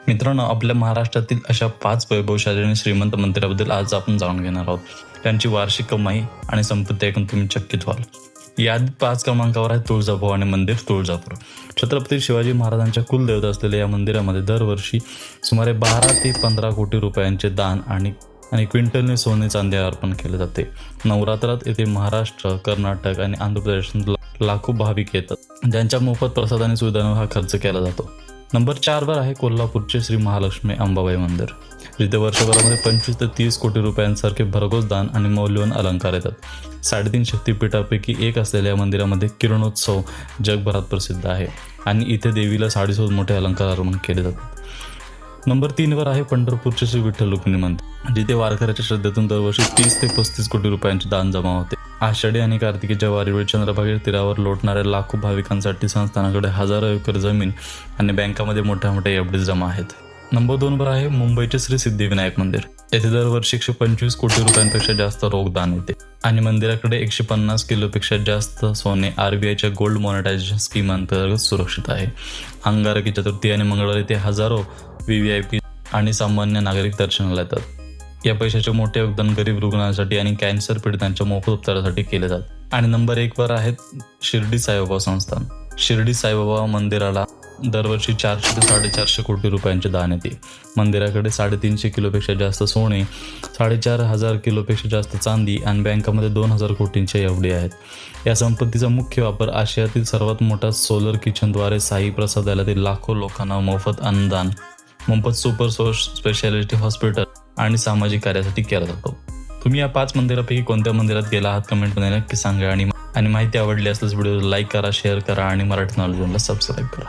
मित्रांनो, आपल्या महाराष्ट्रातील अशा 5 वैभवशाली आणि श्रीमंत मंदिराबद्दल आज आपण जाणून घेणार आहोत. त्यांची वार्षिक कमाई आणि संपत्ती ऐकून तुम्ही चकित व्हाल. यादीत 5 क्रमांकावर आहे तुळजाभवानी मंदिर, तुळजापूर. छत्रपती शिवाजी महाराजांच्या कुलदेवता असलेल्या या मंदिरामध्ये दरवर्षी सुमारे 12 ते 15 कोटी रुपयांचे दान आणि क्विंटलने सोने चांदी अर्पण केले जाते. नवरात्रात येथे महाराष्ट्र, कर्नाटक आणि आंध्र प्रदेशातून लाखो भाविक येतात, ज्यांच्या मोफत प्रसाद आणि सुविधांवर हा खर्च केला जातो. नंबर 4 वर आहे कोल्हापूरचे श्री महालक्ष्मी अंबाबाई मंदिर, जिथे वर्षभरामध्ये 25 ते 30 कोटी रुपयांसारखे भरघोस दान आणि मौल्यवान अलंकार येतात. 3.5 शक्तिपीठापैकी एक असलेल्या या मंदिरामध्ये किरणोत्सव जगभरात प्रसिद्ध आहे आणि इथे देवीला साडीसोबत मोठे अलंकार अर्पण केले जातात. नंबर 3 वर आहे पंढरपूरचे श्री विठ्ठल रुक्मिणी मंदिर, जिथे वारकऱ्याच्या श्रद्धेतून दरवर्षी 30 ते 35 कोटी रुपयांचे दान जमा होते. आषाढी आणि कार्तिकीच्या वारीवेळी चंद्रभागेच्या तीरावर लोटणाऱ्या लाखो भाविकांसाठी संस्थानाकडे हजारो एकर जमीन आणि बँकामध्ये मोठ्या एफडी जमा आहेत. नंबर 2 वर आहे मुंबईचे श्री सिद्धिविनायक मंदिर. येथे दरवर्षी 125 कोटी रुपयांपेक्षा जास्त रोख दान येते आणि मंदिराकडे 150 किलोपेक्षा जास्त सोने RBIच्या गोल्ड मॉनिटायझेशन स्कीम अंतर्गत सुरक्षित आहे. अंगारकी चतुर्थी आणि मंगळवारी ते हजारो VVIP आणि सामान्य नागरिक दर्शनाला येतात. या पैशाचे मोठे योगदान गरीब रुग्णांसाठी आणि कॅन्सर पीडितांच्या मोफत उपचारासाठी केले जातात. आणि नंबर 1 वर आहेत शिर्डी साईबाबा संस्थान. शिर्डी साईबाबा मंदिराला दरवर्षी 400 ते 450 कोटी रुपयांचे दान येते. मंदिराकडे 350 किलोपेक्षा जास्त सोने, 4500 किलोपेक्षा जास्त चांदी आणि बँकामध्ये 2000 कोटींच्या एफडी आहेत. या संपत्तीचा मुख्य वापर आशियातील सर्वात मोठा सोलर किचनद्वारे साई प्रसादालयातील लाखो लोकांना मोफत अन्नदान, मोफत सुपर स्पेशालिटी हॉस्पिटल आणि सामाजिक कार्यासाठी केला जातो. तुम्ही या 5 मंदिरापैकी कोणत्या मंदिरात गेला आहात कमेंटमध्ये नक्की सांगा आणि माहिती आवडली असल्यास व्हिडिओ लाईक करा, शेअर करा आणि मराठी नॉलेज सबस्क्राईब करा.